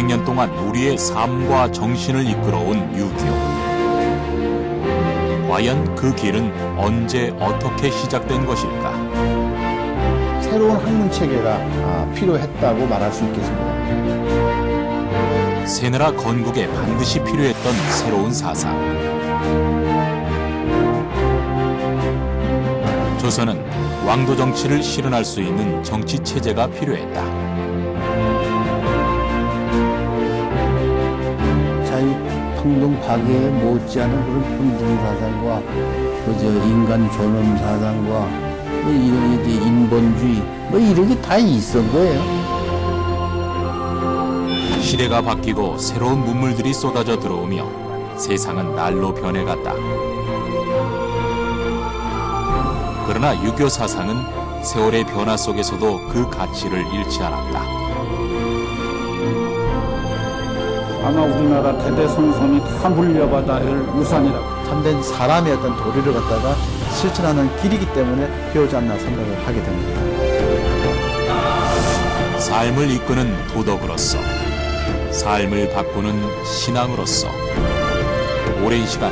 수백 년 동안 우리의 삶과 정신을 이끌어온 유교. 과연 그 길은 언제 어떻게 시작된 것일까? 새로운 학문 체계가 필요했다고 말할 수 있겠습니다. 새나라 건국에 반드시 필요했던 새로운 사상. 조선은 왕도 정치를 실현할 수 있는 정치 체제가 필요했다. 자유평등 파괴에 못지않은 그런 평등 사상과 그저 인간 존엄 사상과 이런 이제 인본주의 이런 게 다 있었던 거예요. 시대가 바뀌고 새로운 문물들이 쏟아져 들어오며 세상은 날로 변해갔다. 그러나 유교 사상은 세월의 변화 속에서도 그 가치를 잃지 않았다. 아마 우리나라 대대손손이 다 물려받아야 할 유산이라. 참된 사람의 어떤 도리를 갖다가 실천하는 길이기 때문에 배우지 않나 생각을 하게 됩니다. 삶을 이끄는 도덕으로서, 삶을 바꾸는 신앙으로서 오랜 시간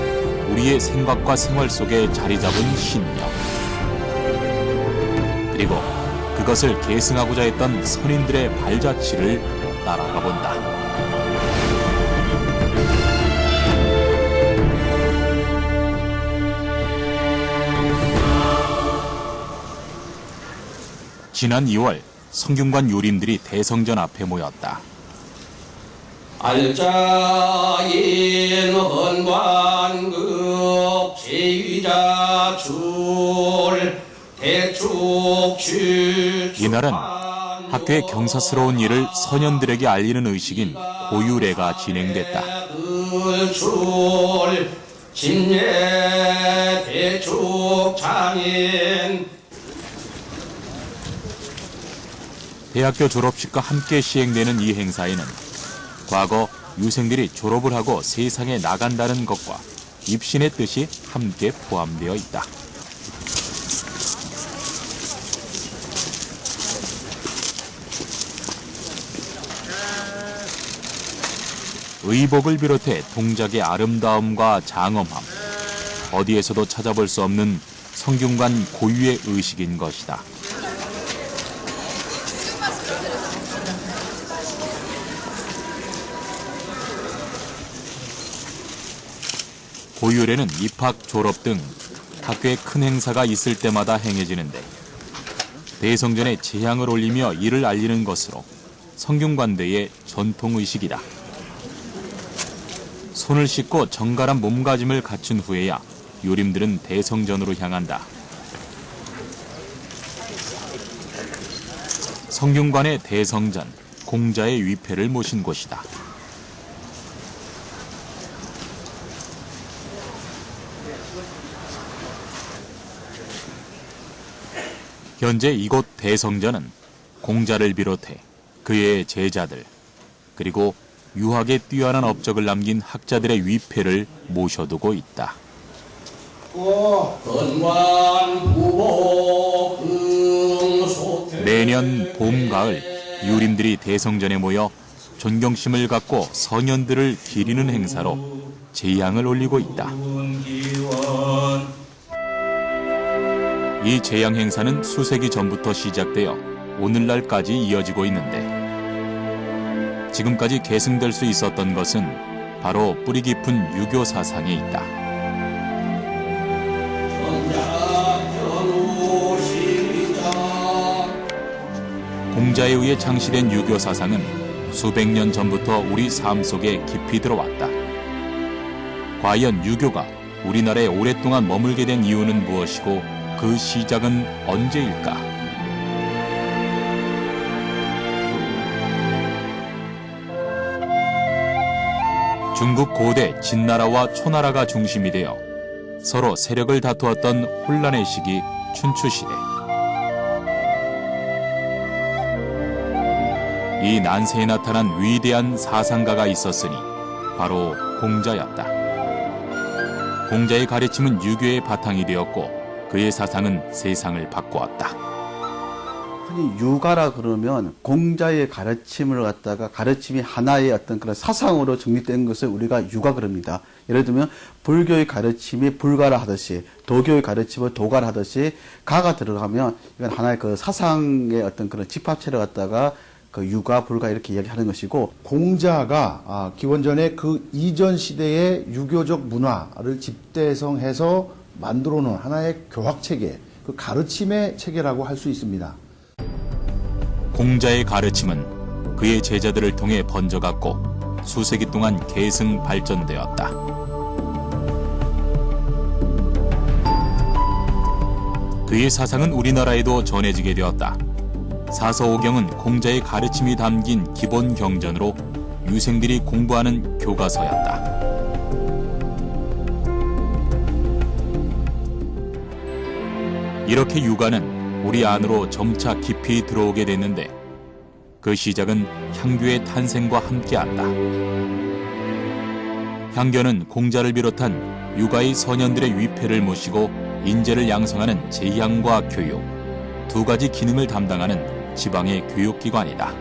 우리의 생각과 생활 속에 자리 잡은 신념, 그리고 그것을 계승하고자 했던 선인들의 발자취를 따라가 본다. 지난 2월 성균관 유림들이 대성전 앞에 모였다. 알자인 헌관급 제위자 줄 대축 이날은 학교의 경사스러운 일을 선현들에게 알리는 의식인 고유례가 진행됐다. 진례 대축 장인 대학교 졸업식과 함께 시행되는 이 행사에는 과거 유생들이 졸업을 하고 세상에 나간다는 것과 입신의 뜻이 함께 포함되어 있다. 의복을 비롯해 동작의 아름다움과 장엄함, 어디에서도 찾아볼 수 없는 성균관 고유의 의식인 것이다. 고유례는 입학, 졸업 등 학교에 큰 행사가 있을 때마다 행해지는데 대성전에 제향을 올리며 이를 알리는 것으로 성균관대의 전통의식이다. 손을 씻고 정갈한 몸가짐을 갖춘 후에야 유림들은 대성전으로 향한다. 성균관의 대성전, 공자의 위패를 모신 곳이다. 현재 이곳 대성전은 공자를 비롯해 그의 제자들, 그리고 유학에 뛰어난 업적을 남긴 학자들의 위패를 모셔두고 있다. 매년 봄, 가을 유림들이 대성전에 모여 존경심을 갖고 선현들을 기리는 행사로 제향을 올리고 있다. 이 제향 행사는 수세기 전부터 시작되어 오늘날까지 이어지고 있는데 지금까지 계승될 수 있었던 것은 바로 뿌리 깊은 유교 사상에 있다. 공자에 의해 창시된 유교 사상은 수백 년 전부터 우리 삶 속에 깊이 들어왔다. 과연 유교가 우리나라에 오랫동안 머물게 된 이유는 무엇이고 그 시작은 언제일까? 중국 고대 진나라와 초나라가 중심이 되어 서로 세력을 다투었던 혼란의 시기 춘추시대. 이 난세에 나타난 위대한 사상가가 있었으니 바로 공자였다. 공자의 가르침은 유교의 바탕이 되었고 그의 사상은 세상을 바꾸었다. 흔히 육아라 그러면 공자의 가르침을 갖다가 가르침이 하나의 어떤 그런 사상으로 정립된 것을 우리가 육아 그럽니다. 예를 들면 불교의 가르침이 불가라 하듯이 도교의 가르침을 도가라 하듯이 가가 들어가면 이건 하나의 그 사상의 어떤 그런 집합체를 갖다가 그 육아, 불가 이렇게 이야기하는 것이고 공자가 기원전에 그 이전 시대의 유교적 문화를 집대성해서 만들어 놓은 하나의 교학 체계, 그 가르침의 체계라고 할 수 있습니다. 공자의 가르침은 그의 제자들을 통해 번져갔고 수세기 동안 계승 발전되었다. 그의 사상은 우리나라에도 전해지게 되었다. 사서오경은 공자의 가르침이 담긴 기본 경전으로 유생들이 공부하는 교과서였다. 이렇게 육아는 우리 안으로 점차 깊이 들어오게 됐는데 그 시작은 향교의 탄생과 함께한다. 향교는 공자를 비롯한 육아의 선현들의 위패를 모시고 인재를 양성하는 제향과 교육, 두 가지 기능을 담당하는 지방의 교육기관이다.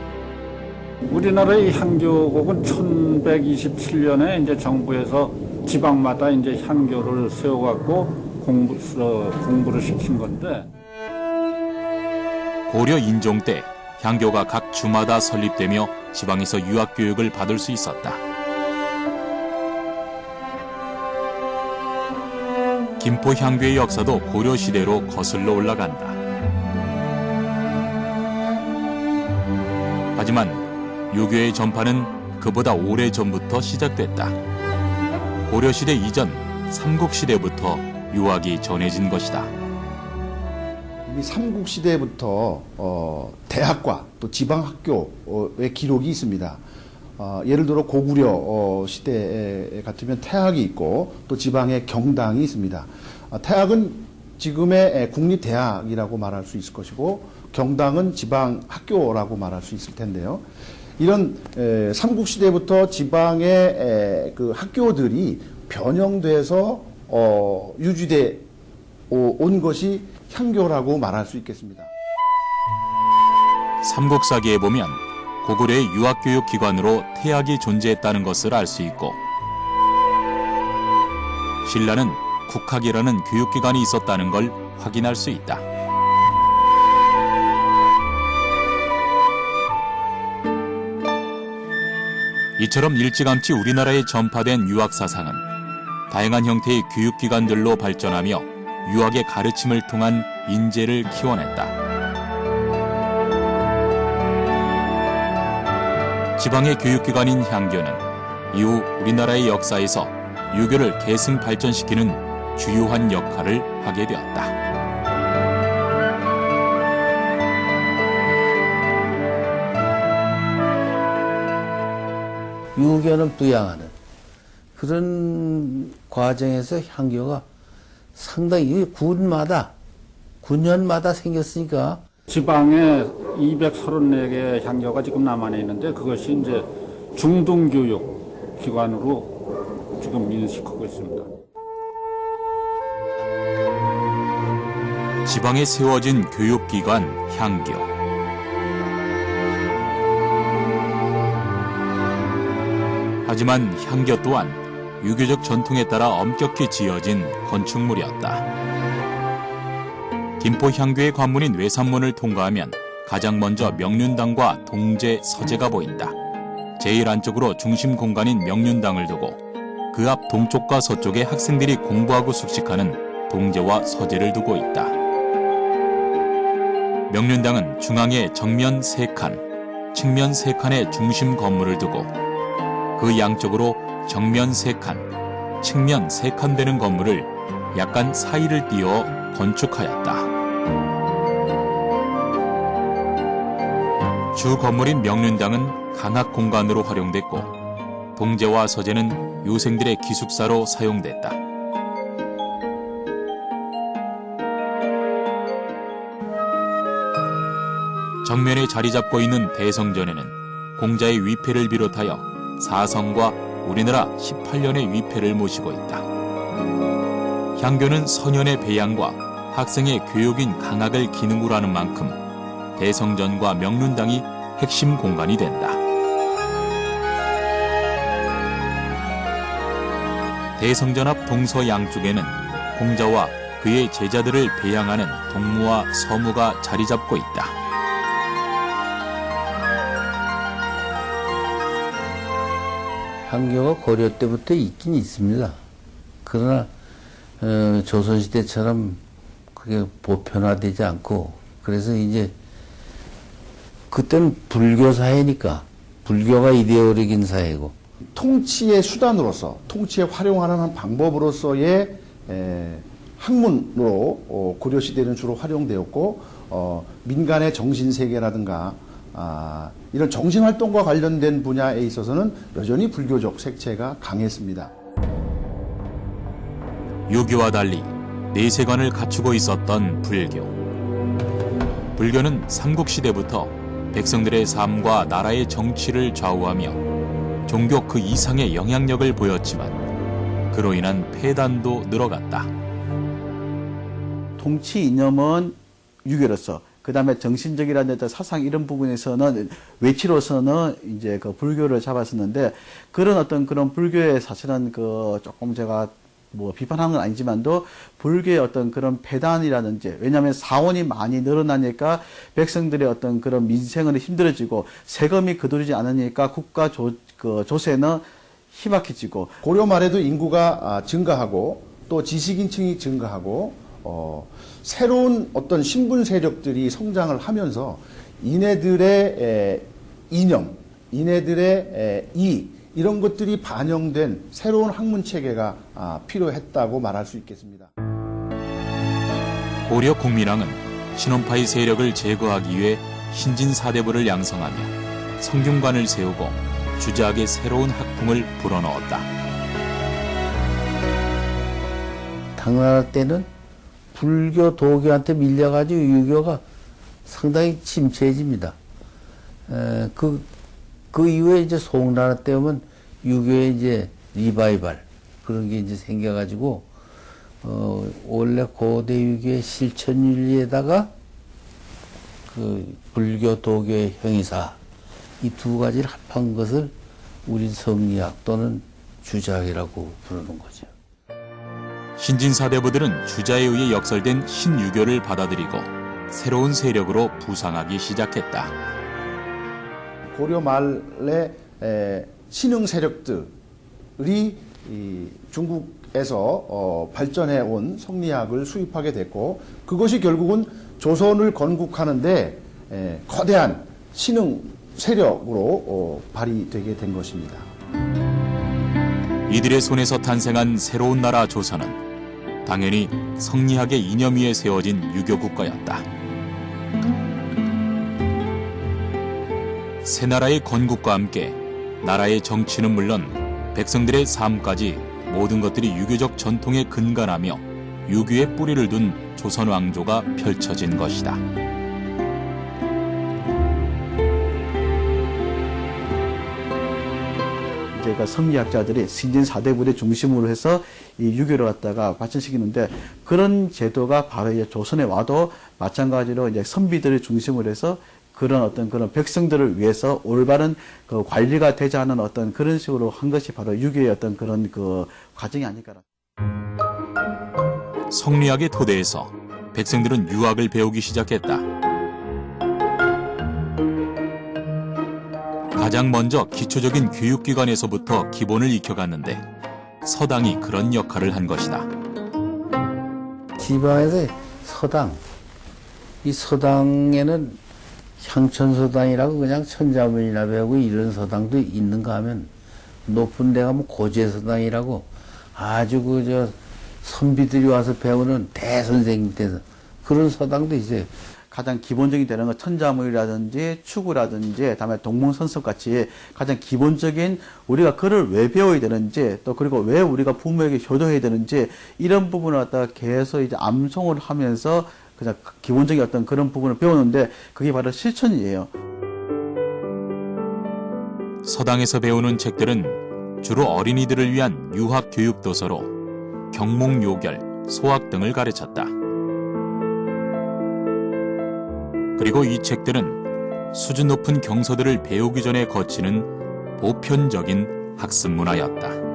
우리나라의 향교국은 1127년에 이제 정부에서 지방마다 이제 향교를 세워갖고 공부를 시킨 건데 고려 인종 때 향교가 각 주마다 설립되며 지방에서 유학교육을 받을 수 있었다. 김포 향교의 역사도 고려 시대로 거슬러 올라간다. 하지만 유교의 전파는 그보다 오래전부터 시작됐다. 고려시대 이전 삼국시대부터 유학이 전해진 것이다. 이미 삼국시대부터 대학과 또 지방학교의 기록이 있습니다. 예를 들어 고구려 시대 같으면 태학이 있고 또 지방에 경당이 있습니다. 태학은 지금의 국립대학이라고 말할 수 있을 것이고 경당은 지방학교라고 말할 수 있을 텐데요. 이런 삼국시대부터 지방의 그 학교들이 변형돼서 유지돼 온 것이 향교라고 말할 수 있겠습니다. 삼국사기에 보면 고구려의 유학교육기관으로 태학이 존재했다는 것을 알 수 있고 신라는 국학이라는 교육기관이 있었다는 걸 확인할 수 있다. 이처럼 일찌감치 우리나라에 전파된 유학사상은 다양한 형태의 교육기관들로 발전하며 유학의 가르침을 통한 인재를 키워냈다. 지방의 교육기관인 향교는 이후 우리나라의 역사에서 유교를 계승 발전시키는 주요한 역할을 하게 되었다. 유교는 부양하는 그런 과정에서 향교가 상당히 군년마다 생겼으니까 지방에 234개의 향교가 지금 남한에 있는데 그것이 이제 중등교육 기관으로 지금 인식하고 있습니다. 지방에 세워진 교육기관 향교. 하지만 향교 또한 유교적 전통에 따라 엄격히 지어진 건축물이었다. 김포 향교의 관문인 외산문을 통과하면 가장 먼저 명륜당과 동제, 서제가 보인다. 제일 안쪽으로 중심 공간인 명륜당을 두고 그 앞 동쪽과 서쪽에 학생들이 공부하고 숙식하는 동제와 서제를 두고 있다. 명륜당은 중앙에 정면 3칸, 측면 3칸의 중심 건물을 두고 그 양쪽으로 정면 3칸, 측면 3칸 되는 건물을 약간 사이를 띄어 건축하였다. 주 건물인 명륜당은 강학 공간으로 활용됐고 동제와 서제는 요생들의 기숙사로 사용됐다. 정면에 자리 잡고 있는 대성전에는 공자의 위패를 비롯하여 사성과 우리나라 18년의 위패를 모시고 있다. 향교는 선현의 배양과 학생의 교육인 강학을 기능으로 하는 만큼 대성전과 명륜당이 핵심 공간이 된다. 대성전 앞 동서 양쪽에는 공자와 그의 제자들을 배양하는 동무와 서무가 자리 잡고 있다. 향교가 고려 때부터 있긴 있습니다. 그러나 조선시대처럼 그게 보편화되지 않고, 그래서 이제 그때는 불교 사회니까 불교가 이데올로기인 사회고, 통치의 수단으로서, 통치에 활용하는 한 방법으로서의 학문으로 고려시대는 주로 활용되었고, 민간의 정신세계라든가 이런 정신활동과 관련된 분야에 있어서는 여전히 불교적 색채가 강했습니다. 유교와 달리 내세관을 갖추고 있었던 불교. 불교는 삼국시대부터 백성들의 삶과 나라의 정치를 좌우하며 종교 그 이상의 영향력을 보였지만 그로 인한 폐단도 늘어갔다. 통치 이념은 유교로서, 그 다음에 정신적이라든지 사상 이런 부분에서는 외치로서는 이제 그 불교를 잡았었는데, 그런 어떤 그런 불교의 사실은 그 조금 제가 뭐 비판하는 건 아니지만도 불교의 어떤 그런 폐단이라든지, 왜냐하면 사원이 많이 늘어나니까 백성들의 어떤 그런 민생은 힘들어지고 세금이 거두지 않으니까 국가 조세는 희박해지고, 고려 말에도 인구가 증가하고 또 지식인층이 증가하고 새로운 어떤 신분 세력들이 성장을 하면서 이네들의 이념, 이네들의 이익, 이런 것들이 반영된 새로운 학문 체계가 필요했다고 말할 수 있겠습니다. 고려 국민왕은 신원파의 세력을 제거하기 위해 신진사대부를 양성하며 성균관을 세우고 주자학의 새로운 학풍을 불어넣었다. 당나라 때는 불교, 도교한테 밀려가지고 유교가 상당히 침체해집니다. 그 이후에 이제 송나라 때 오면 유교의 이제 리바이벌 그런 게 이제 생겨가지고 원래 고대 유교의 실천윤리에다가 그 불교, 도교의 형이사 이 두 가지를 합한 것을 우리 성리학 또는 주자학이라고 부르는 거죠. 신진사대부들은 주자에 의해 역설된 신유교를 받아들이고 새로운 세력으로 부상하기 시작했다. 고려 말에 신흥 세력들이 중국에서 발전해 온 성리학을 수입하게 됐고, 그것이 결국은 조선을 건국하는데 거대한 신흥 세력으로 발휘되게 된 것입니다. 이들의 손에서 탄생한 새로운 나라 조선은 당연히 성리학의 이념 위에 세워진 유교 국가였다. 새 나라의 건국과 함께 나라의 정치는 물론 백성들의 삶까지 모든 것들이 유교적 전통에 근간하며 유교의 뿌리를 둔 조선 왕조가 펼쳐진 것이다. 제가 성리학자들이 신진사대부를 중심으로 해서 이 유교를 갖다가 발전시키는데, 그런 제도가 바로 이제 조선에 와도 마찬가지로 이제 선비들을 중심으로 해서 그런 어떤 그런 백성들을 위해서 올바른 그 관리가 되지 않은 어떤 그런 식으로 한 것이 바로 유교의 어떤 그런 그 과정이 아닐까. 성리학의 토대에서 백성들은 유학을 배우기 시작했다. 가장 먼저 기초적인 교육기관에서부터 기본을 익혀갔는데 서당이 그런 역할을 한 것이다. 지방에서 서당, 이 서당에는 향천서당이라고 그냥 천자문이나 배우고 이런 서당도 있는가 하면 높은 데가 뭐 고제서당이라고 아주 그저 선비들이 와서 배우는 대선생님 때서 그런 서당도 있어요. 가장 기본적인 되는 건 천자문이라든지 추구라든지 다음에 동문선섭 같이 가장 기본적인 우리가 글을 왜 배워야 되는지, 또 그리고 왜 우리가 부모에게 효도해야 되는지 이런 부분을 갖다가 계속 이제 암송을 하면서 그냥 기본적인 어떤 그런 부분을 배우는데, 그게 바로 실천이에요. 서당에서 배우는 책들은 주로 어린이들을 위한 유학 교육 도서로 경몽, 요결, 소학 등을 가르쳤다. 그리고 이 책들은 수준 높은 경서들을 배우기 전에 거치는 보편적인 학습 문화였다.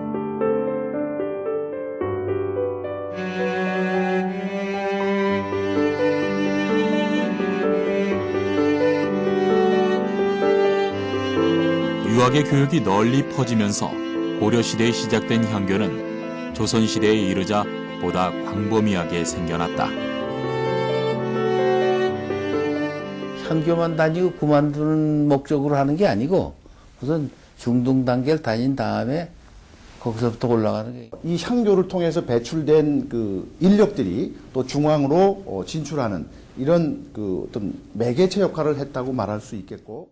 유학의 교육이 널리 퍼지면서 고려시대에 시작된 향교는 조선시대에 이르자 보다 광범위하게 생겨났다. 향교만 다니고 그만두는 목적으로 하는 게 아니고 우선 중등 단계를 다닌 다음에 거기서부터 올라가는 게. 이 향교를 통해서 배출된 그 인력들이 또 중앙으로 진출하는 이런 그 어떤 매개체 역할을 했다고 말할 수 있겠고.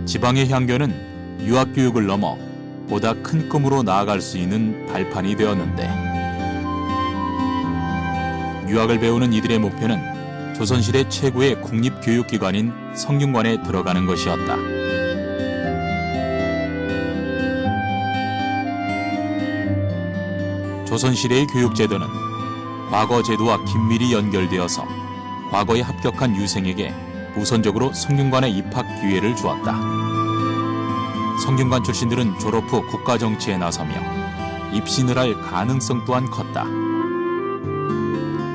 지방의 향교는 유학교육을 넘어 보다 큰 꿈으로 나아갈 수 있는 발판이 되었는데, 유학을 배우는 이들의 목표는 조선시대 최고의 국립교육기관인 성균관에 들어가는 것이었다. 조선시대의 교육제도는 과거 제도와 긴밀히 연결되어서 과거에 합격한 유생에게 우선적으로 성균관에 입학 기회를 주었다. 성균관 출신들은 졸업 후 국가정치에 나서며 입신을 할 가능성 또한 컸다.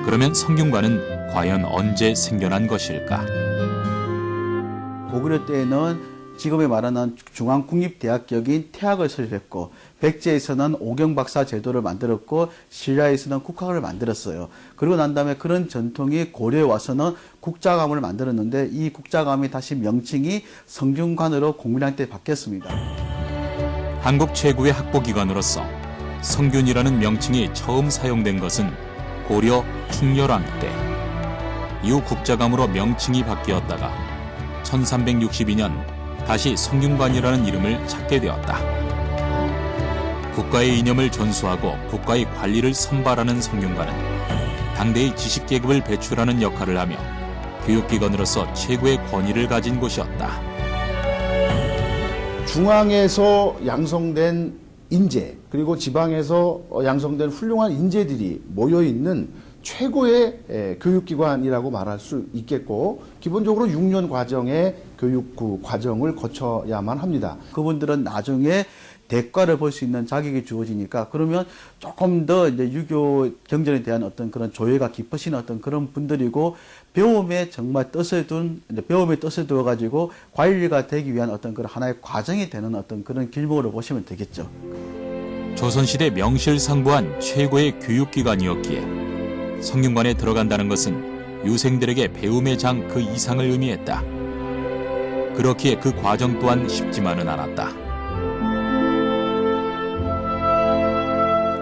그러면 성균관은 과연 언제 생겨난 것일까? 고구려 때에는 지금에 말하는 중앙국립대학격인 태학을 설립했고, 백제에서는 오경박사 제도를 만들었고, 신라에서는 국학을 만들었어요. 그러고 난 다음에 그런 전통이 고려에 와서는 국자감을 만들었는데, 이 국자감이 다시 명칭이 성균관으로 공민왕 때 바뀌었습니다. 한국 최고의 학부기관으로서 성균이라는 명칭이 처음 사용된 것은 고려 충렬왕 때. 이후 국자감으로 명칭이 바뀌었다가 1362년 다시 성균관이라는 이름을 찾게 되었다. 국가의 이념을 전수하고 국가의 관리를 선발하는 성균관은 당대의 지식계급을 배출하는 역할을 하며 교육기관으로서 최고의 권위를 가진 곳이었다. 중앙에서 양성된 인재, 그리고 지방에서 양성된 훌륭한 인재들이 모여있는 최고의 교육기관이라고 말할 수 있겠고, 기본적으로 6년 과정의 교육 과정을 거쳐야만 합니다. 그분들은 나중에 대가를 볼 수 있는 자격이 주어지니까, 그러면 조금 더 이제 유교 경전에 대한 어떤 그런 조예가 깊으신 어떤 그런 분들이고, 배움에 정말 배움에 뜻을 두어가지고 관리가 되기 위한 어떤 그런 하나의 과정이 되는 어떤 그런 길목으로 보시면 되겠죠. 조선시대 명실상부한 최고의 교육기관이었기에 성균관에 들어간다는 것은 유생들에게 배움의 장 그 이상을 의미했다. 그렇기에 그 과정 또한 쉽지만은 않았다.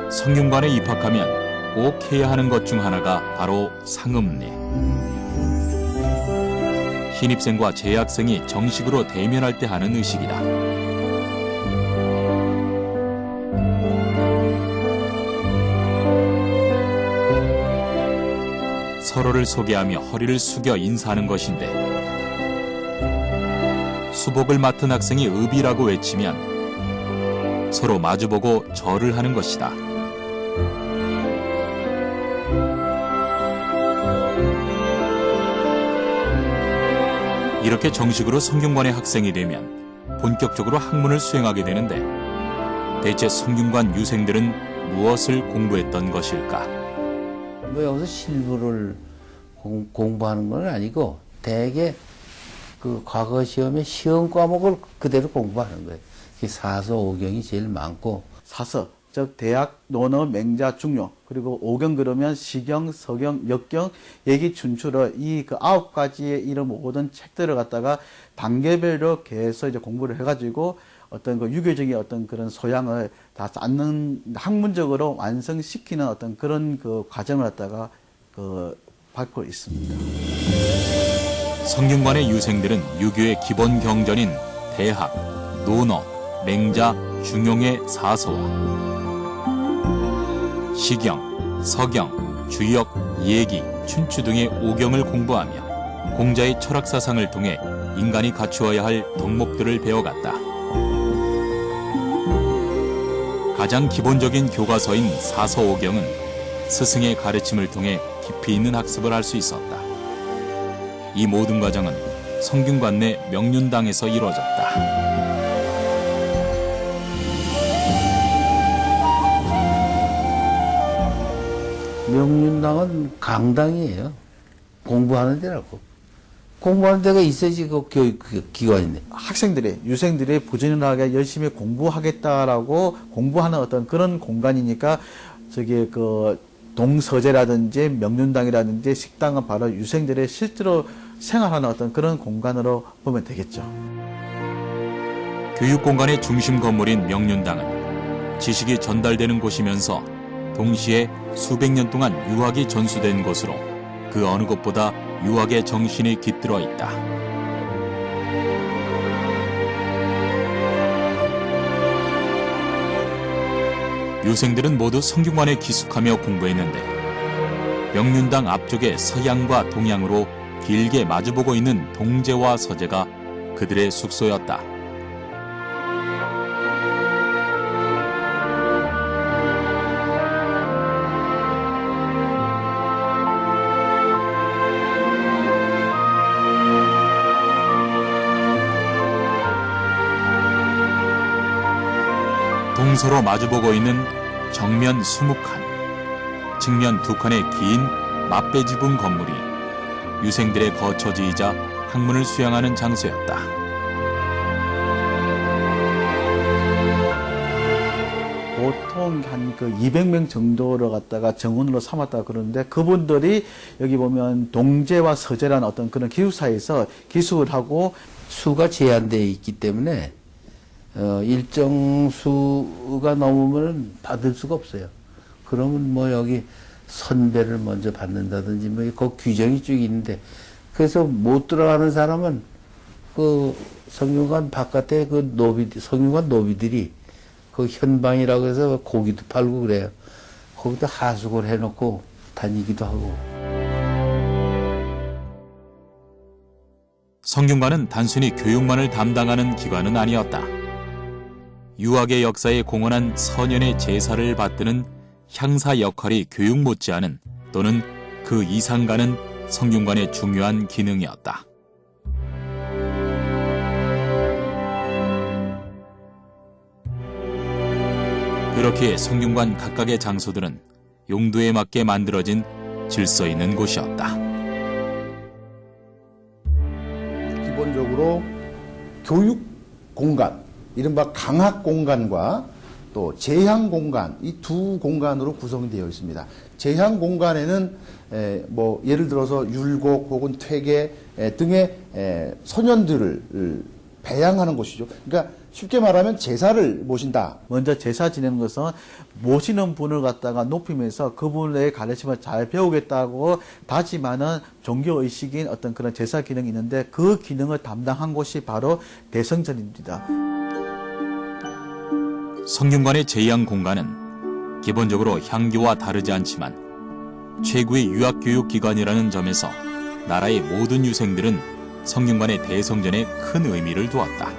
성균관에 입학하면 꼭 해야 하는 것 중 하나가 바로 상음리. 신입생과 재학생이 정식으로 대면할 때 하는 의식이다. 서로를 소개하며 허리를 숙여 인사하는 것인데, 수복을 맡은 학생이 읍이라고 외치면 서로 마주보고 절을 하는 것이다. 이렇게 정식으로 성균관의 학생이 되면 본격적으로 학문을 수행하게 되는데, 대체 성균관 유생들은 무엇을 공부했던 것일까? 뭐 여기서 실무를 공부하는 건 아니고 대개 그 과거 시험에 시험 과목을 그대로 공부하는 거예요. 사서 오경이 제일 많고. 사서, 즉 대학, 논어, 맹자, 중요, 그리고 오경 그러면 시경, 서경, 역경, 얘기, 춘추를 이 그 9가지의 이름 모든 책들을 갖다가 단계별로 계속 이제 공부를 해가지고 어떤 그 유교적인 어떤 그런 소양을 다 쌓는, 학문적으로 완성시키는 어떤 그런 그 과정을 갖다가 밟고 있습니다. 성균관의 유생들은 유교의 기본 경전인 대학, 논어, 맹자, 중용의 사서와 시경, 서경, 주역, 예기, 춘추 등의 오경을 공부하며 공자의 철학사상을 통해 인간이 갖추어야 할 덕목들을 배워갔다. 가장 기본적인 교과서인 사서오경은 스승의 가르침을 통해 깊이 있는 학습을 할 수 있었다. 이 모든 과정은 성균관 내 명륜당에서 이루어졌다. 명륜당은 강당이에요. 공부하는 데라고. 공부하는 데가 있어야지 그 교육기관인데. 학생들이, 유생들이 부지런하게 열심히 공부하겠다라고 공부하는 어떤 그런 공간이니까 저기 그 동서재라든지 명륜당이라든지 식당은 바로 유생들의 실제로 생활하는 어떤 그런 공간으로 보면 되겠죠. 교육공간의 중심 건물인 명륜당은 지식이 전달되는 곳이면서 동시에 수백 년 동안 유학이 전수된 곳으로 그 어느 곳보다 유학의 정신이 깃들어 있다. 유생들은 모두 성균관에 기숙하며 공부했는데 명륜당 앞쪽의 서양과 동양으로 길게 마주보고 있는 동제와 서제가 그들의 숙소였다. 동서로 마주보고 있는 정면 20칸, 측면 2칸의 긴 맞배 지붕 건물이 유생들의 거처지이자 학문을 수양하는 장소였다. 보통 한 그 200명 정도를 갖다가 정원으로 삼았다 그러는데 그분들이 여기 보면 동제와 서제라는 어떤 그런 기숙사에서 기숙을 하고 수가 제한되어 있기 때문에 일정 수가 넘으면 받을 수가 없어요. 그러면 뭐 여기 선배를 먼저 받는다든지 뭐 그 규정이 쭉 있는데 그래서 못 들어가는 사람은 그 성균관 바깥에 그 성균관 노비들이 그 현방이라고 해서 고기도 팔고 그래요. 거기다 하숙을 해놓고 다니기도 하고. 성균관은 단순히 교육만을 담당하는 기관은 아니었다. 유학의 역사에 공헌한 서년의 제사를 받드는 향사 역할이 교육 못지않은 또는 그 이상 가는 성균관의 중요한 기능이었다. 그렇기에 성균관 각각의 장소들은 용도에 맞게 만들어진 질서 있는 곳이었다. 기본적으로 교육 공간, 이른바 강학 공간과 또 제향 공간, 이 두 공간으로 구성되어 있습니다. 제향 공간에는 뭐 예를 들어서 율곡 혹은 퇴계 등의 소년들을 배양하는 곳이죠. 그러니까 쉽게 말하면 제사를 모신다. 먼저 제사 지내는 것은 모시는 분을 갖다가 높이면서 그분의 가르침을 잘 배우겠다고 다짐하는 종교의식인 어떤 그런 제사 기능이 있는데 그 기능을 담당한 곳이 바로 대성전입니다. 성균관의 제양 공간은 기본적으로 향교와 다르지 않지만 최고의 유학교육기관이라는 점에서 나라의 모든 유생들은 성균관의 대성전에 큰 의미를 두었다.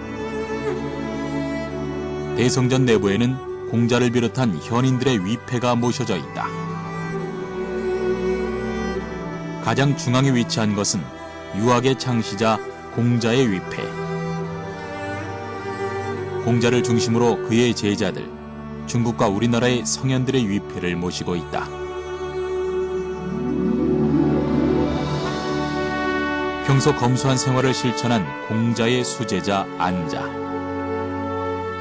대성전 내부에는 공자를 비롯한 현인들의 위패가 모셔져 있다. 가장 중앙에 위치한 것은 유학의 창시자 공자의 위패. 공자를 중심으로 그의 제자들, 중국과 우리나라의 성현들의 위패를 모시고 있다. 평소 검소한 생활을 실천한 공자의 수제자 안자,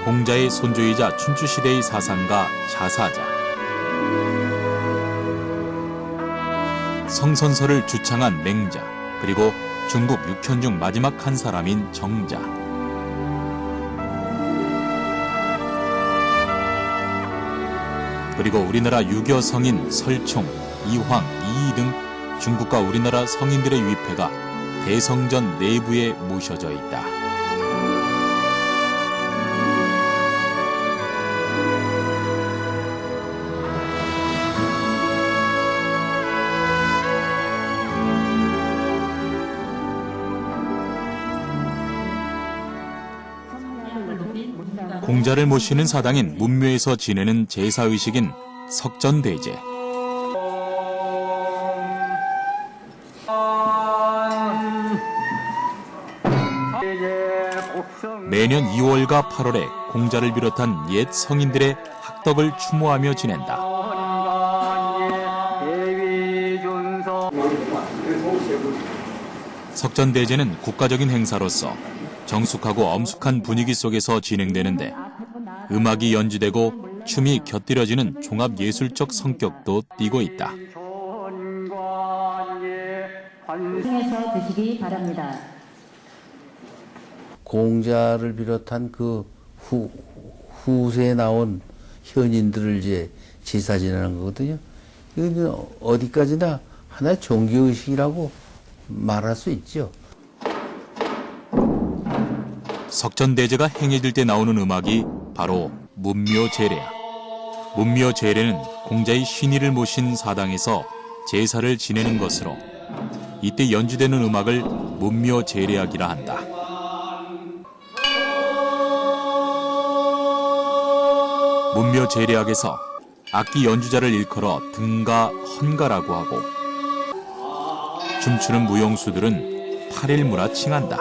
공자의 손주이자 춘추시대의 사상가 자사자, 성선설을 주창한 맹자, 그리고 중국 육현 중 마지막 한 사람인 정자. 그리고 우리나라 유교 성인 설총, 이황, 이이 등 중국과 우리나라 성인들의 위패가 대성전 내부에 모셔져 있다. 공자를 모시는 사당인 문묘에서 지내는 제사의식인 석전대제. 매년 2월과 8월에 공자를 비롯한 옛 성인들의 학덕을 추모하며 지낸다. 석전대제는 국가적인 행사로서 정숙하고 엄숙한 분위기 속에서 진행되는데 음악이 연주되고 춤이 곁들여지는 종합예술적 성격도 띠고 있다. 해서 드시기 바랍니다. 공자를 비롯한 그 후세에 나온 현인들을 이제 제사 지내는 거거든요. 이건 어디까지나 하나의 종교의식이라고 말할 수 있죠. 석전대제가 행해질 때 나오는 음악이 바로 문묘제례야. 문묘제례는 공자의 신의를 모신 사당에서 제사를 지내는 것으로 이때 연주되는 음악을 문묘제례악이라 한다. 문묘제례악에서 악기 연주자를 일컬어 등가, 헌가라고 하고 춤추는 무용수들은 팔일무라 칭한다.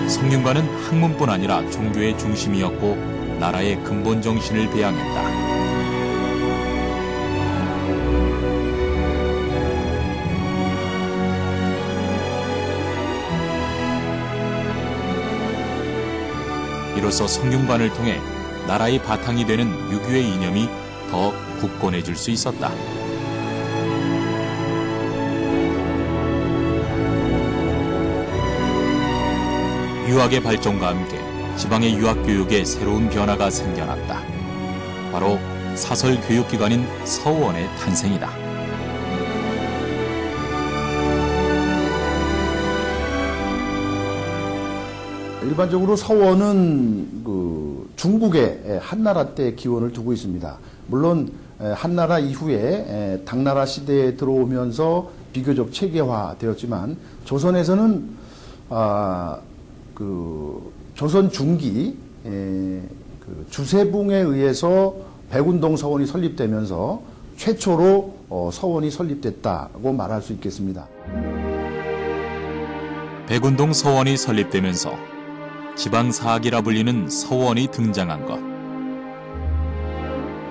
성균관은 학문뿐 아니라 종교의 중심이었고 나라의 근본 정신을 배양했다. 이로써 성균관을 통해 나라의 바탕이 되는 유교의 이념이 더 굳건해질 수 있었다. 유학의 발전과 함께 지방의 유학교육에 새로운 변화가 생겨났다. 바로 사설교육기관인 서원의 탄생이다. 일반적으로 서원은 그 중국의 한나라 때 기원을 두고 있습니다. 물론 한나라 이후에 당나라 시대에 들어오면서 비교적 체계화되었지만 조선에서는 그 조선 중기 그 주세붕에 의해서 백운동 서원이 설립되면서 최초로 서원이 설립됐다고 말할 수 있겠습니다. 백운동 서원이 설립되면서 지방사학이라 불리는 서원이 등장한 것.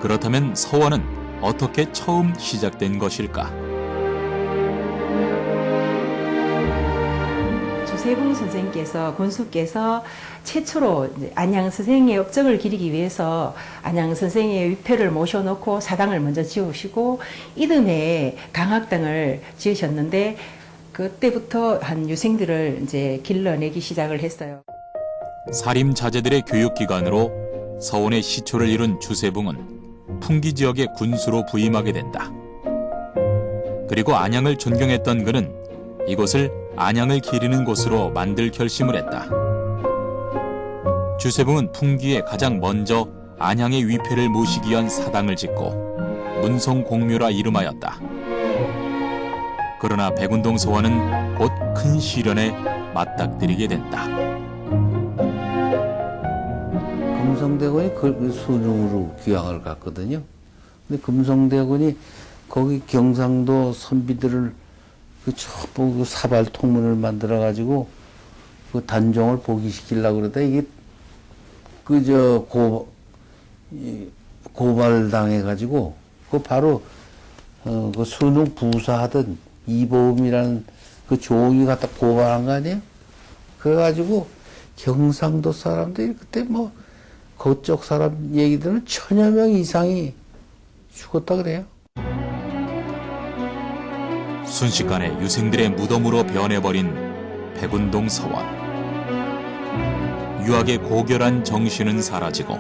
그렇다면 서원은 어떻게 처음 시작된 것일까? 주세붕 선생께서 권수께서 최초로 안양 선생의 업적을 기리기 위해서 안양 선생의 위패를 모셔놓고 사당을 먼저 지으시고 이듬해 강학당을 지으셨는데 그때부터 한 유생들을 이제 길러내기 시작을 했어요. 사림 자제들의 교육기관으로 서원의 시초를 이룬 주세붕은 풍기 지역의 군수로 부임하게 된다. 그리고 안양을 존경했던 그는 이곳을 안양을 기리는 곳으로 만들 결심을 했다. 주세붕은 풍기에 가장 먼저 안양의 위패를 모시기 위한 사당을 짓고 문송공묘라 이름하였다. 그러나 백운동 서원은 곧 큰 시련에 맞닥뜨리게 된다. 금성대군이 그 수중으로 귀향을 갔거든요. 근데 금성대군이 거기 경상도 선비들을 그 사발 통문을 만들어 가지고 그 단종을 복위시키려고 그러다 이게 고발당해 가지고 그 바로 그 순웅 부사하던 이보음이라는 그 종이 갖다 고발한 거 아니에요? 그래가지고 경상도 사람들이 그때 뭐 그쪽 사람 얘기 들으면 1000여 명 이상이 죽었다 그래요. 순식간에 유생들의 무덤으로 변해버린 백운동 서원. 유학의 고결한 정신은 사라지고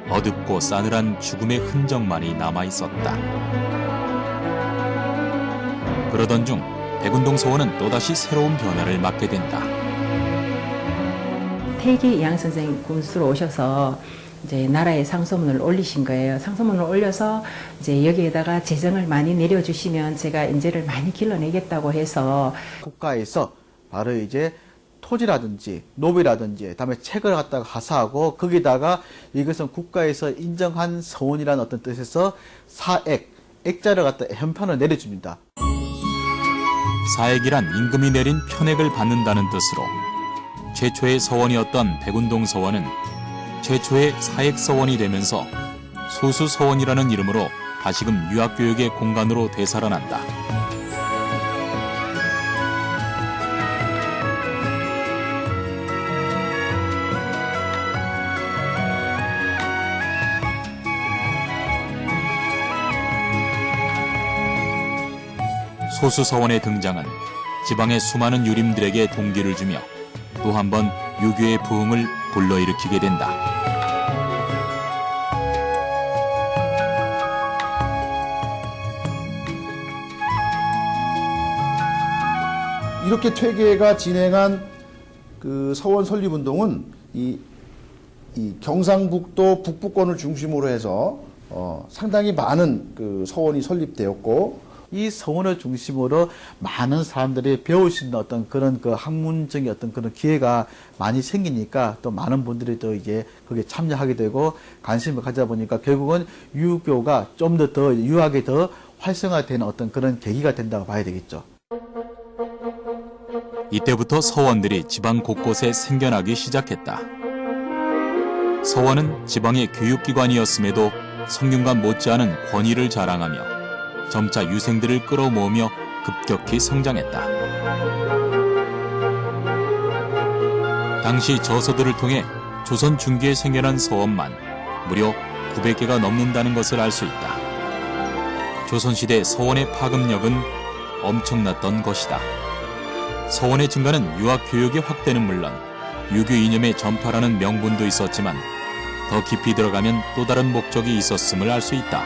어둡고 싸늘한 죽음의 흔적만이 남아있었다. 그러던 중 백운동 서원은 또다시 새로운 변화를 맞게 된다. 태기 양 선생님 군수로 오셔서 이제 나라에 상소문을 올리신 거예요. 상소문을 올려서 이제 여기에다가 재정을 많이 내려주시면 제가 인재를 많이 길러내겠다고 해서 국가에서 바로 이제 토지라든지 노비라든지 그다음에 책을 갖다가 하사하고 거기다가 이것은 국가에서 인정한 서원이라는 어떤 뜻에서 사액 액자를 갖다 현판을 내려줍니다. 사액이란 임금이 내린 편액을 받는다는 뜻으로 최초의 서원이었던 백운동 서원은 최초의 사액 서원이 되면서 소수 서원이라는 이름으로 다시금 유학교육의 공간으로 되살아난다. 소수 서원의 등장은 지방의 수많은 유림들에게 동기를 주며 또 한 번 유교의 부흥을 불러일으키게 된다. 이렇게 퇴계가 진행한 그 서원 설립운동은 이 경상북도 북부권을 중심으로 해서 상당히 많은 그 서원이 설립되었고, 이 서원을 중심으로 많은 사람들이 배울 수 있는 어떤 그런 그 학문적인 어떤 그런 기회가 많이 생기니까 또 많은 분들이 또 이제 거기에 참여하게 되고 관심을 가져 보니까 결국은 유교가 좀 더 유학이 더 활성화되는 어떤 그런 계기가 된다고 봐야 되겠죠. 이때부터 서원들이 지방 곳곳에 생겨나기 시작했다. 서원은 지방의 교육기관이었음에도 성균관 못지않은 권위를 자랑하며 점차 유생들을 끌어모으며 급격히 성장했다. 당시 저서들을 통해 조선 중기에 생겨난 서원만 무려 900개가 넘는다는 것을 알 수 있다. 조선시대 서원의 파급력은 엄청났던 것이다. 서원의 증가는 유학교육의 확대는 물론 유교 이념의 전파라는 명분도 있었지만 더 깊이 들어가면 또 다른 목적이 있었음을 알 수 있다.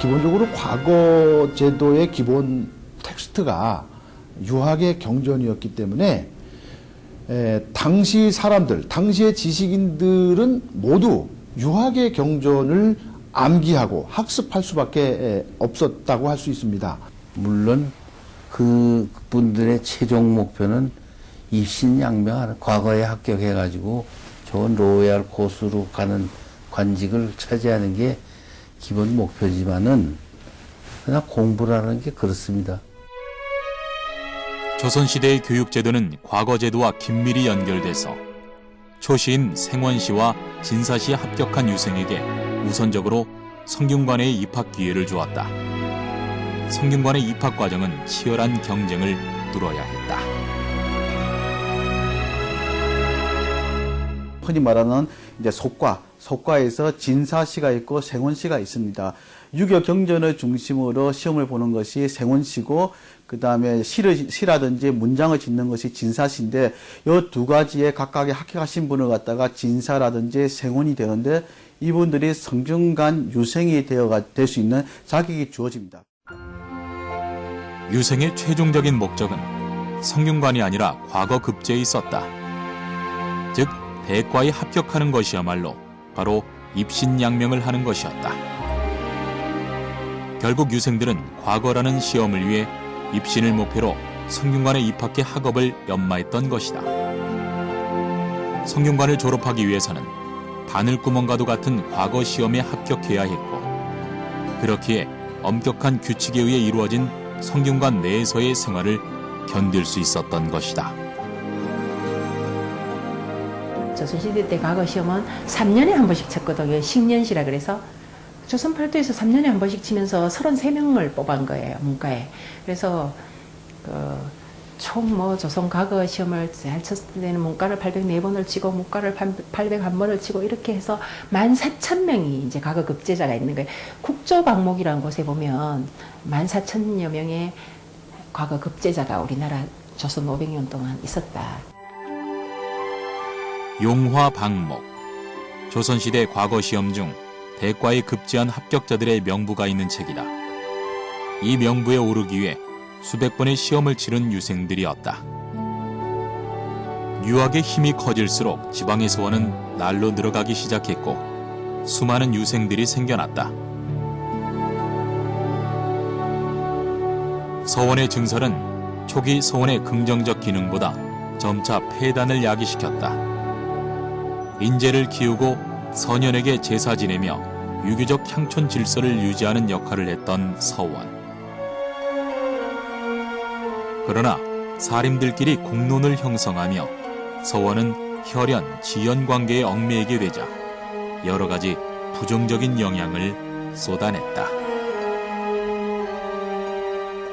기본적으로 과거 제도의 기본 텍스트가 유학의 경전이었기 때문에 당시 사람들, 당시의 지식인들은 모두 유학의 경전을 암기하고 학습할 수밖에 없었다고 할 수 있습니다. 물론 그분들의 최종 목표는 입신양명하는, 과거에 합격해가지고 좋은 로얄 코스로 가는 관직을 차지하는 게 기본 목표지만은 그냥 공부라는 게 그렇습니다. 조선시대의 교육제도는 과거제도와 긴밀히 연결돼서 초시인 생원시와 진사시에 합격한 유생에게 우선적으로 성균관의 입학 기회를 주었다. 성균관의 입학 과정은 치열한 경쟁을 뚫어야 했다. 흔히 말하는 이제 속과에서 진사시가 있고 생원시가 있습니다. 유교 경전을 중심으로 시험을 보는 것이 생원시고, 그 다음에 시라든지 문장을 짓는 것이 진사시인데, 이 두 가지에 각각의 합격하신 분을 갖다가 진사라든지 생원이 되는데, 이분들이 성균관 유생이 될 수 있는 자격이 주어집니다. 유생의 최종적인 목적은 성균관이 아니라 과거 급제에 있었다. 즉 대과에 합격하는 것이야말로 바로 입신양명을 하는 것이었다. 결국 유생들은 과거라는 시험을 위해 입신을 목표로 성균관에 입학해 학업을 연마했던 것이다. 성균관을 졸업하기 위해서는 바늘구멍과도 같은 과거 시험에 합격해야 했고, 그렇기에 엄격한 규칙에 의해 이루어진 성균관 내에서의 생활을 견딜 수 있었던 것이다. 조선시대 때 과거 시험은 3년에 한 번씩 쳤거든요. 식년시라 그래서 조선 팔도에서 3년에 한 번씩 치면서 33명을 뽑은 거예요, 문과에. 그래서 총 조선 과거 시험을 잘 쳤을 때는 문과를 804번을 치고 문과를 801번을 치고 이렇게 해서 14,000명이 이제 과거 급제자가 있는 거예요. 국조방목이라는 곳에 보면 14,000여 명의 과거 급제자가 우리나라 조선 500년 동안 있었다. 용화방목. 조선시대 과거 시험 중 대과에 급제한 합격자들의 명부가 있는 책이다. 이 명부에 오르기 위해 수백 번의 시험을 치른 유생들이었다. 유학의 힘이 커질수록 지방의 서원은 날로 늘어가기 시작했고 수많은 유생들이 생겨났다. 서원의 증설은 초기 서원의 긍정적 기능보다 점차 폐단을 야기시켰다. 인재를 키우고 선현에게 제사 지내며 유교적 향촌 질서를 유지하는 역할을 했던 서원. 그러나 사림들끼리 공론을 형성하며 서원은 혈연, 지연 관계에 얽매이게 되자 여러 가지 부정적인 영향을 쏟아냈다.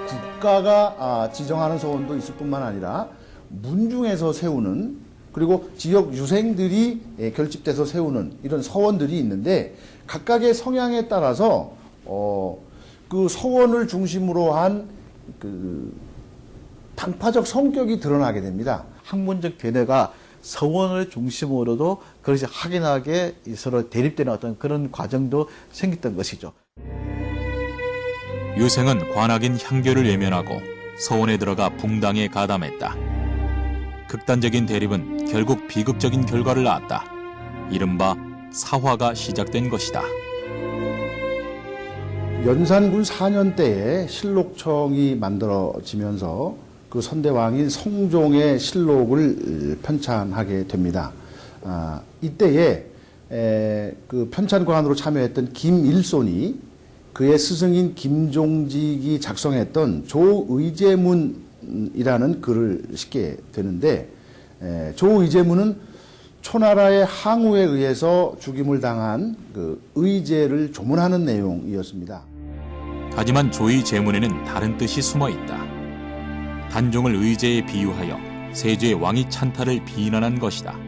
국가가 지정하는 서원도 있을 뿐만 아니라 문중에서 세우는, 그리고 지역 유생들이 결집돼서 세우는 이런 서원들이 있는데, 각각의 성향에 따라서 그 서원을 중심으로 한 그 당파적 성격이 드러나게 됩니다. 학문적 견해가 서원을 중심으로도 그것이 확연하게 서로 대립되는 어떤 그런 과정도 생겼던 것이죠. 유생은 관악인 향교를 외면하고 서원에 들어가 붕당에 가담했다. 극단적인 대립은 결국 비극적인 결과를 낳았다. 이른바 사화가 시작된 것이다. 연산군 4년 때에 실록청이 만들어지면서 그 선대왕인 성종의 실록을 편찬하게 됩니다. 이때에 그 편찬관으로 참여했던 김일손이 그의 스승인 김종직이 작성했던 조의제문이라는 글을 싣게 되는데, 조의제문은 초나라의 항우에 의해서 죽임을 당한 그 의제를 조문하는 내용이었습니다. 하지만 조의제문에는 다른 뜻이 숨어 있다. 단종을 의제에 비유하여 세조의 왕위 찬탈을 비난한 것이다.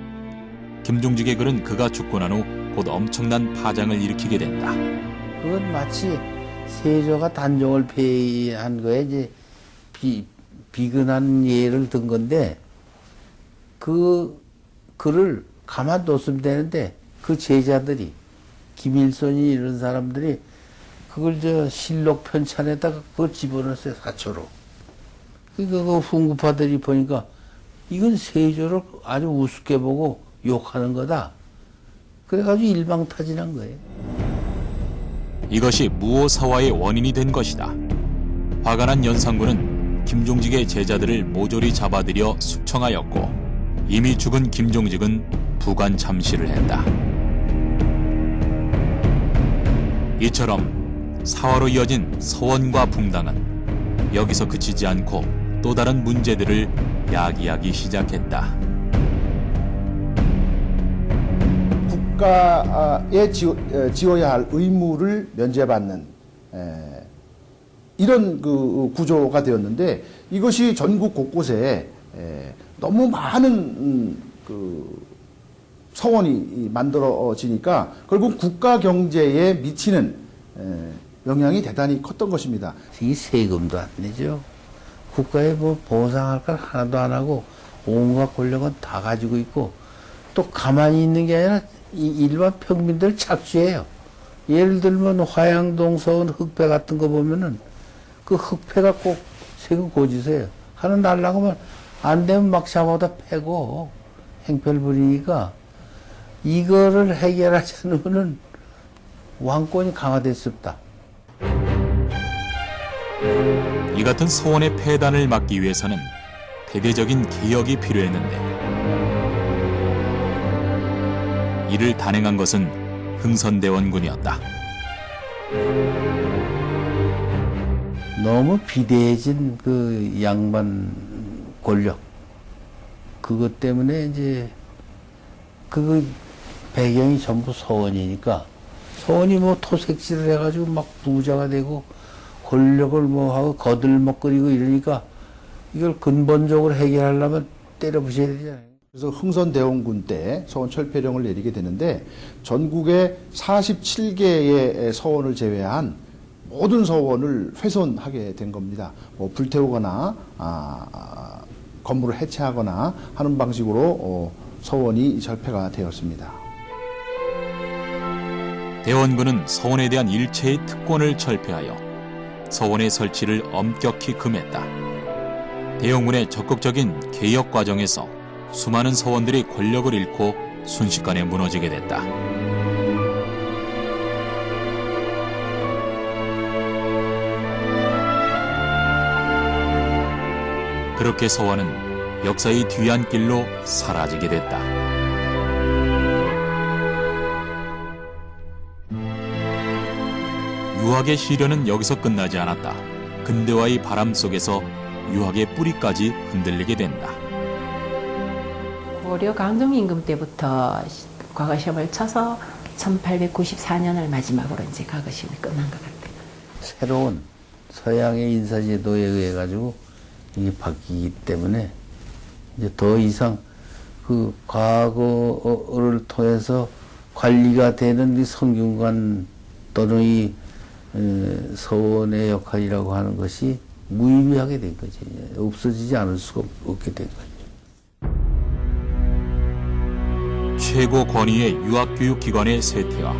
김종직의 글은 그가 죽고 난 후 곧 엄청난 파장을 일으키게 된다. 그건 마치 세조가 단종을 폐위한 거에 이제 비근한 예를 든 건데, 그 글을 가만뒀으면 되는데 그 제자들이, 김일손이 이런 사람들이 그걸 저 실록 편찬에다가 그걸 집어넣었어요, 사초로. 그러니까 그 훈구파들이 보니까 이건 세조를 아주 우습게 보고 욕하는 거다. 그래가지고 일방타진한 거예요. 이것이 무오사화의 원인이 된 것이다. 화가 난 연산군은 김종직의 제자들을 모조리 잡아들여 숙청하였고, 이미 죽은 김종직은 부관 참시를 했다. 이처럼 사화로 이어진 서원과 붕당은 여기서 그치지 않고 또 다른 문제들을 야기하기 시작했다. 국가에 지어야 할 의무를 면제받는 이런 그 구조가 되었는데, 이것이 전국 곳곳에 너무 많은 그 서원이 만들어지니까 결국 국가 경제에 미치는 영향이 대단히 컸던 것입니다. 이 세금도 안 내죠. 국가에 뭐 보상할 걸 하나도 안 하고 온갖 권력은 다 가지고 있고, 또 가만히 있는 게 아니라 일반 평민들 착취해요. 예를 들면 화양동 서원 흑패 같은 거 보면은 그 흑패가 꼭 세금 고지서예요. 하나 날라고 하면 안 되면 막 잡아다 패고 행패를 부리니까, 이거를 해결하지 않으면은 왕권이 강화될 수 없다. 이 같은 서원의 폐단을 막기 위해서는 대대적인 개혁이 필요했는데, 이를 단행한 것은 흥선대원군이었다. 너무 비대해진 그 양반 권력, 그것 때문에 이제 그 배경이 전부 서원이니까, 서원이 뭐 토색질을 해가지고 막 부자가 되고 권력을 뭐 하고 거들먹거리고 이러니까 이걸 근본적으로 해결하려면 때려 부셔야 되잖아요. 그래서 흥선대원군 때 서원 철폐령을 내리게 되는데, 전국의 47개의 서원을 제외한 모든 서원을 훼손하게 된 겁니다. 뭐 불태우거나 건물을 해체하거나 하는 방식으로 서원이 철폐가 되었습니다. 대원군은 서원에 대한 일체의 특권을 철폐하여 서원의 설치를 엄격히 금했다. 대원군의 적극적인 개혁 과정에서 수많은 서원들이 권력을 잃고 순식간에 무너지게 됐다. 그렇게 서원은 역사의 뒤안길로 사라지게 됐다. 유학의 시련은 여기서 끝나지 않았다. 근대화의 바람 속에서 유학의 뿌리까지 흔들리게 된다. 고려 강점임금 때부터 과거 시험을 쳐서 1894년을 마지막으로 이제 과거 시험이 끝난 것 같아요. 새로운 서양의 인사제도에 의해 가지고 이게 바뀌기 때문에 이제 더 이상 그 과거를 통해서 관리가 되는 이 성균관 또는 이 서원의 역할이라고 하는 것이 무의미하게 된 거지. 없어지지 않을 수가 없게 된 거죠. 최고 권위의 유학교육기관의 쇠퇴와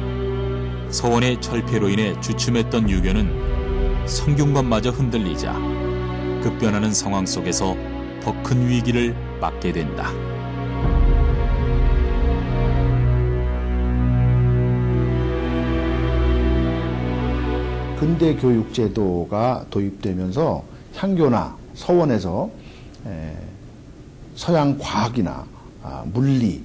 서원의 철폐로 인해 주춤했던 유교는 성균관마저 흔들리자 급변하는 상황 속에서 더 큰 위기를 맞게 된다. 근대 교육 제도가 도입되면서 향교나 서원에서 서양 과학이나 물리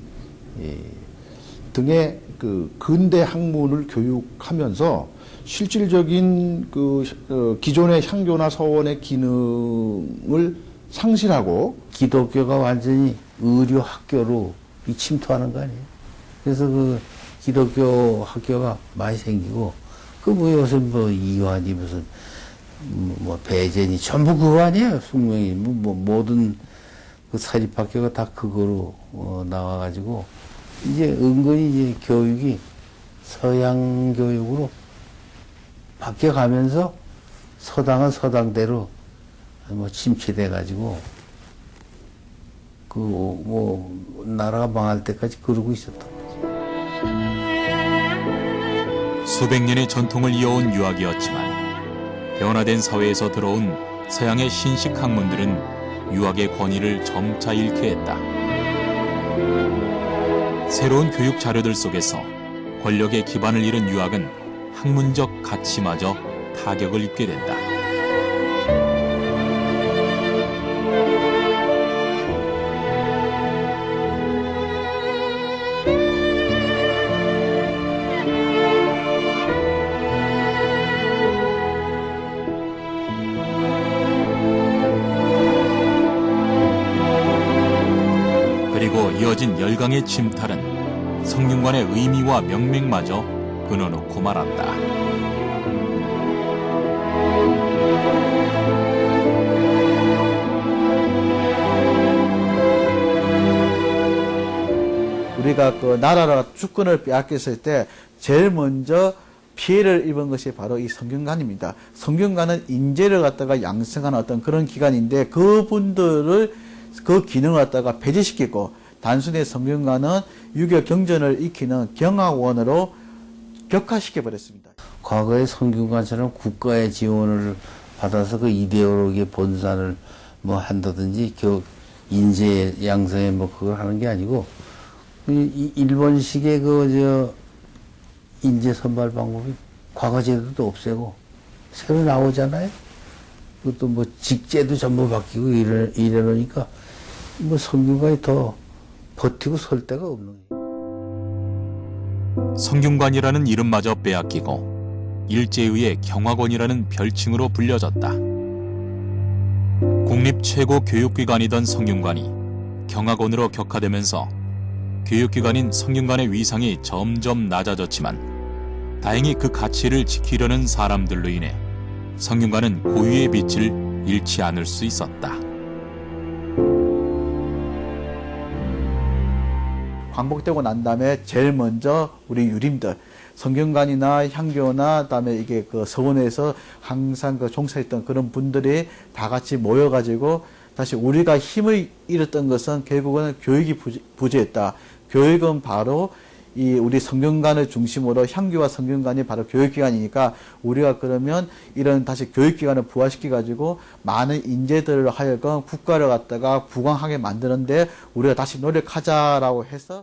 등의 그 근대 학문을 교육하면서 실질적인 그 기존의 향교나 서원의 기능을 상실하고 기독교가 완전히 의료 학교로 침투하는 거 아니에요. 그래서 그 기독교 학교가 많이 생기고 그 뭐 요새 뭐 이완이 무슨 뭐 배제니 전부 그거 아니에요. 숙명이 뭐 모든 그 사립학교가 다 그거로 나와가지고 이제 은근히 이제 교육이 서양 교육으로 바뀌어가면서 서당은 서당대로 뭐 침체돼가지고 그 뭐 나라가 망할 때까지 그러고 있었던 거죠. 수백 년의 전통을 이어온 유학이었지만 변화된 사회에서 들어온 서양의 신식 학문들은 유학의 권위를 점차 잃게 했다. 새로운 교육 자료들 속에서 권력의 기반을 잃은 유학은 학문적 가치마저 타격을 입게 된다. 그리고 이어진 열강의 침탈은 성균관의 의미와 명맥마저 끊어놓고 말았다. 우리가 그 나라가 주권을 빼앗겼을 때 제일 먼저 피해를 입은 것이 바로 이 성균관입니다. 성균관은 인재를 갖다가 양성하는 어떤 그런 기관인데 그분들을 그 기능을 갖다가 배제시키고 단순히 성균관은 유교 경전을 익히는 경학원으로 격화시켜 버렸습니다. 과거의 성균관처럼 국가의 지원을 받아서 그 이데올로기의 본산을 뭐 한다든지 인재 양성에 뭐 그걸 하는 게 아니고 일본식의 그 인재 선발 방법이 과거 제도도 없애고 새로 나오잖아요. 그것도 뭐 직제도 전부 바뀌고 이래 놓으니까 뭐 성균관이 더 버티고 설 데가 없는 거예요. 성균관이라는 이름마저 빼앗기고 일제의회 경학원이라는 별칭으로 불려졌다. 국립 최고 교육기관이던 성균관이 경학원으로 격화되면서 교육기관인 성균관의 위상이 점점 낮아졌지만 다행히 그 가치를 지키려는 사람들로 인해 성균관은 고유의 빛을 잃지 않을 수 있었다. 광복되고 난 다음에 제일 먼저 우리 유림들, 성균관이나 향교나 그다음에 이게 그 서원에서 항상 그 종사했던 그런 분들이 다 같이 모여가지고 다시 우리가 힘을 잃었던 것은 결국은 교육이 부재했다. 교육은 바로 이 우리 성균관을 중심으로 향교와 성균관이 바로 교육기관이니까 우리가 그러면 이런 다시 교육기관을 부활시켜 가지고 많은 인재들을 하여금 국가를 갖다가 부강하게 만드는데 우리가 다시 노력하자라고 해서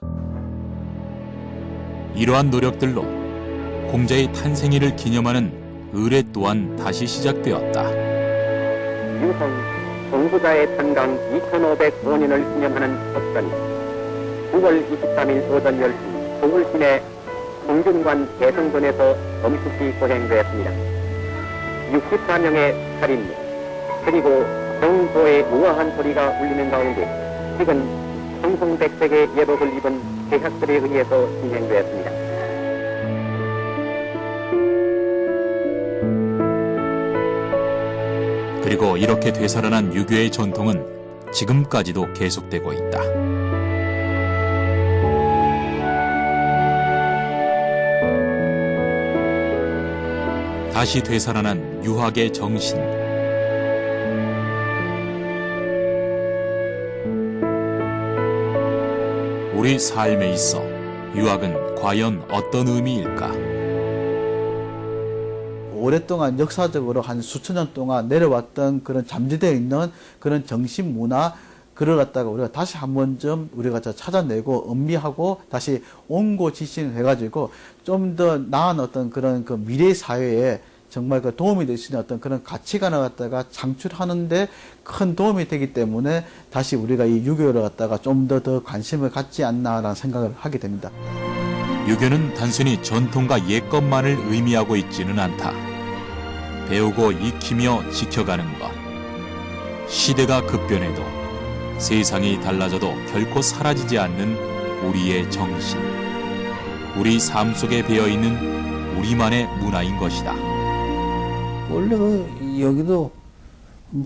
이러한 노력들로 공자의 탄생일을 기념하는 의례 또한 다시 시작되었다. 유성 공부자의 탄강 2505년을 기념하는 법전이 9월 23일 오전 10시 서울시내 성균관 대성전에서 정식히 고행되었습니다. 64명의 살인물, 그리고 정보의 우아한 소리가 울리는 가운데 최근 청송백색의 예복을 입은 대학들에 의해서 진행되었습니다. 그리고 이렇게 되살아난 유교의 전통은 지금까지도 계속되고 있다. 다시 되살아난 유학의 정신. 우리 삶에 있어 유학은 과연 어떤 의미일까? 오랫동안 역사적으로 한 수천 년 동안 내려왔던 그런 잠재되어 있는 그런 정신 문화, 그걸 갖다가 우리가 다시 한 번 좀 우리가 찾아내고 음미하고 다시 온고지신을 해가지고 좀 더 나은 어떤 그런 그 미래 사회에 정말 그 도움이 될 수 있는 어떤 그런 가치관을 갖다가 창출하는데 큰 도움이 되기 때문에 다시 우리가 이 유교를 갖다가 좀 더 관심을 갖지 않나라는 생각을 하게 됩니다. 유교는 단순히 전통과 옛것만을 의미하고 있지는 않다. 배우고 익히며 지켜가는 것. 시대가 급변해도 세상이 달라져도 결코 사라지지 않는 우리의 정신. 우리 삶 속에 배어있는 우리만의 문화인 것이다. 원래 여기도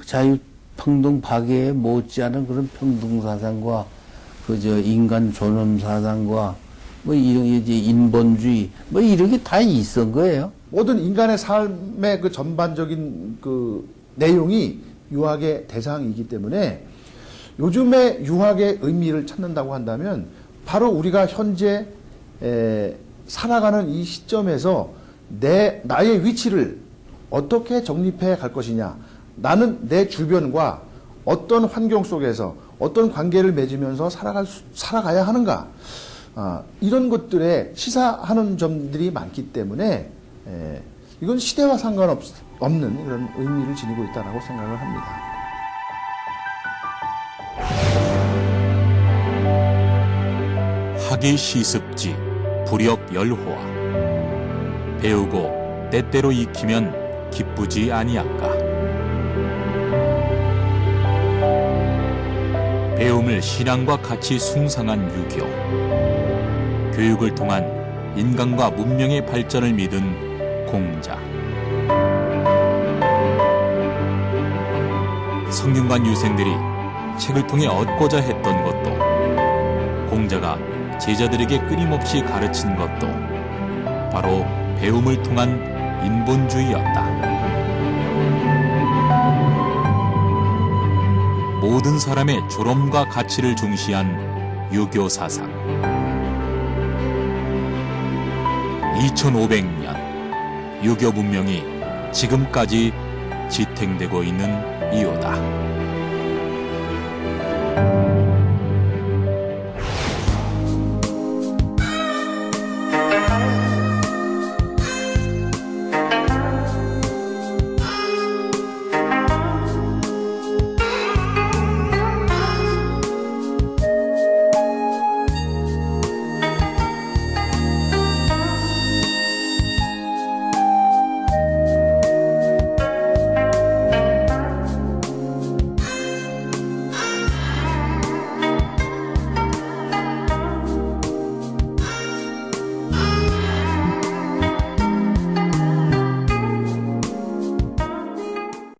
자유평등 박애에 못지않은 그런 평등사상과 인간 존엄사상과 이런 이제 인본주의 이런 게 다 있은 거예요. 모든 인간의 삶의 그 전반적인 그 내용이 유학의 대상이기 때문에 요즘에 유학의 의미를 찾는다고 한다면 바로 우리가 현재 살아가는 이 시점에서 나의 위치를 어떻게 정립해 갈 것이냐, 나는 내 주변과 어떤 환경 속에서 어떤 관계를 맺으면서 살아가야 하는가, 이런 것들에 시사하는 점들이 많기 때문에 이건 시대와 상관없는 그런 의미를 지니고 있다고 생각을 합니다. 학의 시습지, 불역 열호와. 배우고 때때로 익히면 기쁘지 아니한가. 배움을 신앙과 같이 숭상한 유교. 교육을 통한 인간과 문명의 발전을 믿은 공자. 성균관 유생들이 책을 통해 얻고자 했던 것도, 공자가 제자들에게 끊임없이 가르친 것도 바로 배움을 통한 인본주의였다. 모든 사람의 졸엄과 가치를 중시한 유교 사상. 2500년 유교 문명이 지금까지 지탱되고 있는 이유다.